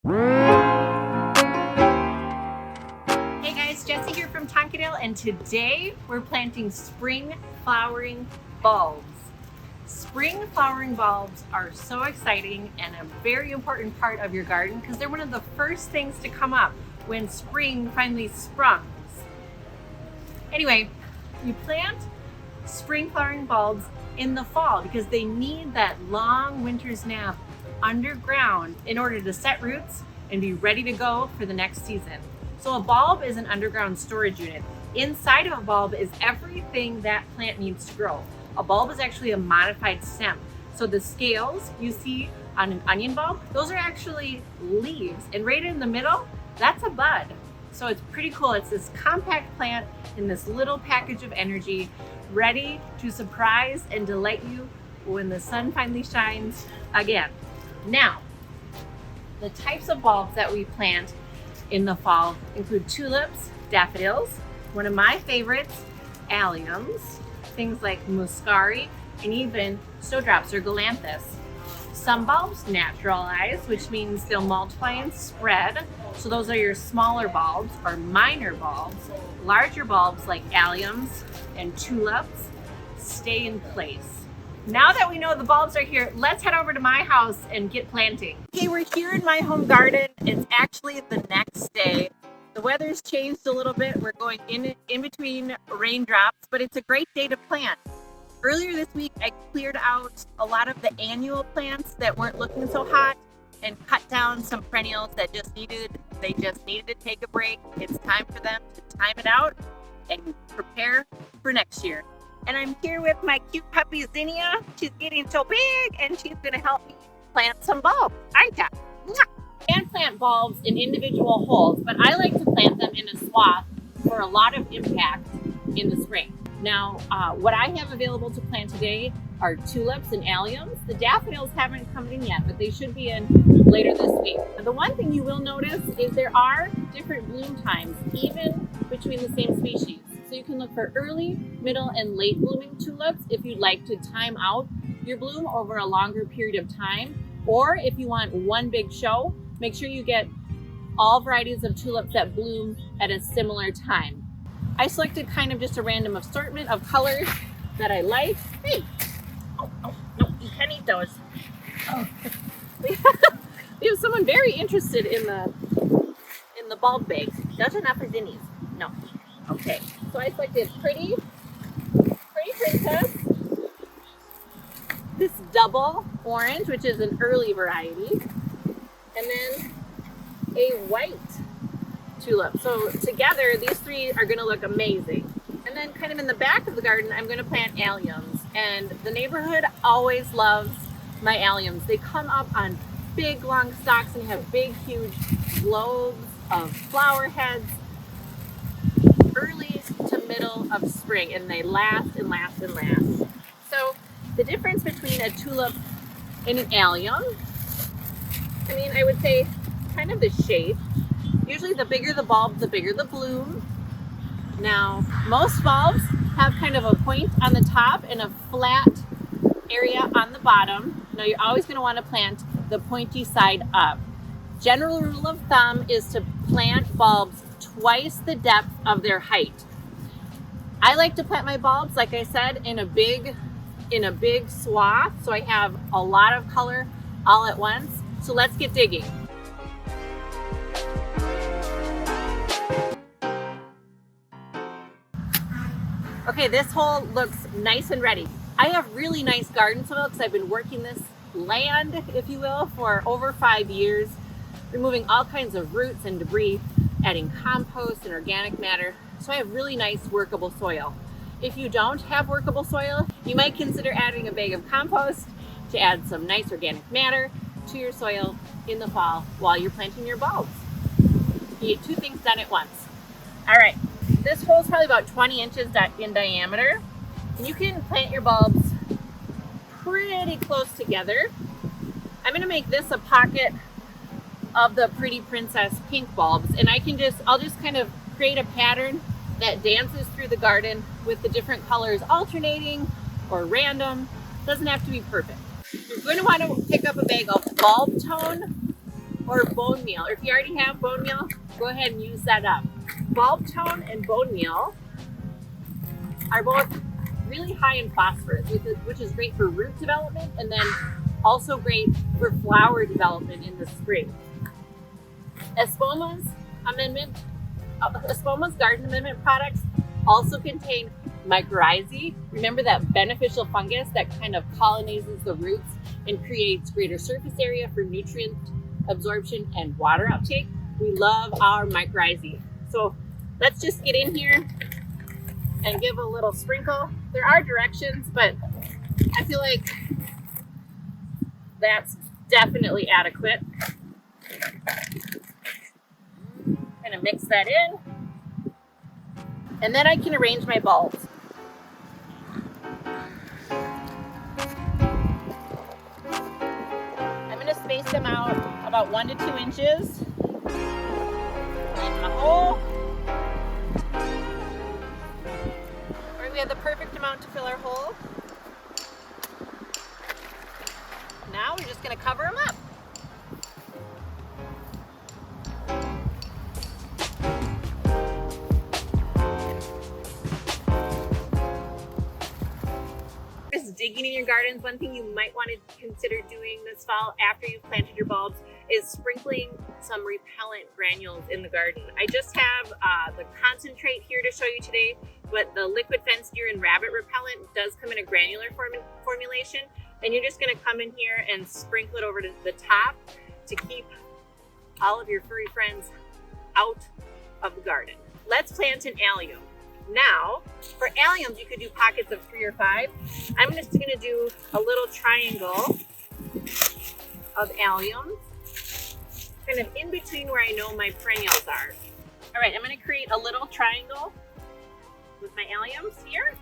Hey guys, Jessie here from Tonkadale, and today we're planting spring flowering bulbs. Spring flowering bulbs are so exciting and a very important part of your garden because they're one of the first things to come up when spring finally sprungs. Anyway, you plant spring flowering bulbs in the fall because they need that long winter's nap underground in order to set roots and be ready to go for the next season. So a bulb is an underground storage unit. Inside of a bulb is everything that plant needs to grow. A bulb is actually a modified stem. So the scales you see on an onion bulb, those are actually leaves. And right in the middle, that's a bud. So it's pretty cool. It's this compact plant in this little package of energy, ready to surprise and delight you when the sun finally shines again. Now, the types of bulbs that we plant in the fall include tulips, daffodils, one of my favorites, alliums, things like muscari, and even snowdrops or galanthus. Some bulbs naturalize, which means they'll multiply and spread. So those are your smaller bulbs or minor bulbs. Larger bulbs like alliums and tulips stay in place. Now that we know the bulbs are here, let's head over to my house and get planting. Okay, we're here in my home garden. It's actually the next day. The weather's changed a little bit. We're going in between raindrops, but it's a great day to plant. Earlier this week, I cleared out a lot of the annual plants that weren't looking so hot and cut down some perennials that just needed to take a break. It's time for them to time it out and prepare for next year. And I'm here with my cute puppy Zinnia. She's getting so big and she's gonna help me plant some bulbs. Aren't ya? You can plant bulbs in individual holes, but I like to plant them in a swath for a lot of impact in the spring. Now, what I have available to plant today are tulips and alliums. The daffodils haven't come in yet, but they should be in later this week. The one thing you will notice is there are different bloom times, even between the same species. So you can look for early, middle, and late blooming tulips if you'd like to time out your bloom over a longer period of time. Or if you want one big show, make sure you get all varieties of tulips that bloom at a similar time. I selected kind of just a random assortment of colors that I like. Hey, no, you can't eat those. Oh. We have someone very interested in the bulb bag. Those are not for Zinnies. No. Okay, so I selected Pretty Princess, this double orange, which is an early variety, and then a white tulip. So together, these three are gonna look amazing. And then kind of in the back of the garden, I'm gonna plant alliums. And the neighborhood always loves my alliums. They come up on big, long stalks and have big, huge globes of flower heads. Early to middle of spring, and they last and last and last. So the difference between a tulip and an allium, I mean, I would say kind of the shape. Usually the bigger the bulb, the bigger the bloom. Now, most bulbs have kind of a point on the top and a flat area on the bottom. Now, you're always going to want to plant the pointy side up. General rule of thumb is to plant bulbs twice the depth of their height. I like to plant my bulbs, like I said, in a big swath, so I have a lot of color all at once. So let's get digging. Okay, this hole looks nice and ready. I have really nice garden soil because I've been working this land, if you will, for over 5 years, removing all kinds of roots and debris, adding compost and organic matter. So I have really nice workable soil. If you don't have workable soil, you might consider adding a bag of compost to add some nice organic matter to your soil in the fall while you're planting your bulbs. You get two things done at once. All right, this hole is probably about 20 inches in diameter. And you can plant your bulbs pretty close together. I'm gonna make this a pocket of the Pretty Princess pink bulbs, and I'll just kind of create a pattern that dances through the garden with the different colors alternating or random. Doesn't have to be perfect. You're going to want to pick up a bag of bulb tone or bone meal. Or if you already have bone meal, go ahead and use that up. Bulb tone and bone meal are both really high in phosphorus, which is great for root development and then also great for flower development in the spring. Espoma's Garden Amendment products also contain mycorrhizae. Remember that beneficial fungus that kind of colonizes the roots and creates greater surface area for nutrient absorption and water uptake. We love our mycorrhizae. So let's just get in here and give a little sprinkle. There are directions, but I feel like that's definitely adequate. Kind of mix that in. And then I can arrange my bulbs. I'm going to space them out about 1 to 2 inches. In the hole. Alright, we have the perfect amount to fill our hole. Now we're just going to cover them up. Digging in your gardens, one thing you might want to consider doing this fall after you've planted your bulbs is sprinkling some repellent granules in the garden. I just have the concentrate here to show you today, but the liquid fence deer and rabbit repellent does come in a granular formulation, and you're just going to come in here and sprinkle it over to the top to keep all of your furry friends out of the garden. Let's plant an allium. Now, for alliums, you could do pockets of 3 or 5. I'm just going to do a little triangle of alliums, kind of in between where I know my perennials are. All right, I'm going to create a little triangle with my alliums here.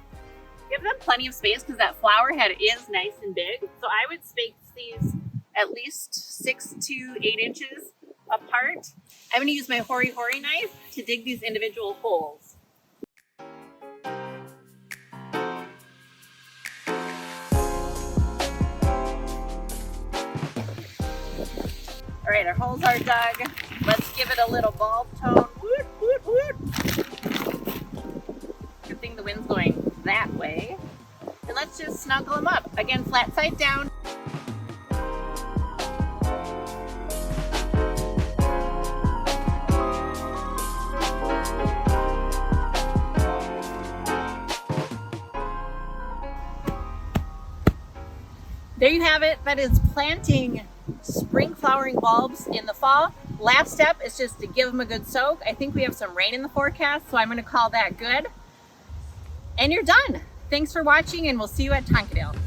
Give them plenty of space because that flower head is nice and big. So I would space these at least 6 to 8 inches apart. I'm going to use my Hori Hori knife to dig these individual holes. All right, our holes are dug. Let's give it a little bulb tone. Woot, woot, woot. Good thing the wind's going that way. And let's just snuggle them up. Again, flat side down. There you have it. That is planting spring flowering bulbs in the fall. Last step is just to give them a good soak. I think we have some rain in the forecast, so I'm going to call that good. And you're done. Thanks for watching, and we'll see you at Tonkadale.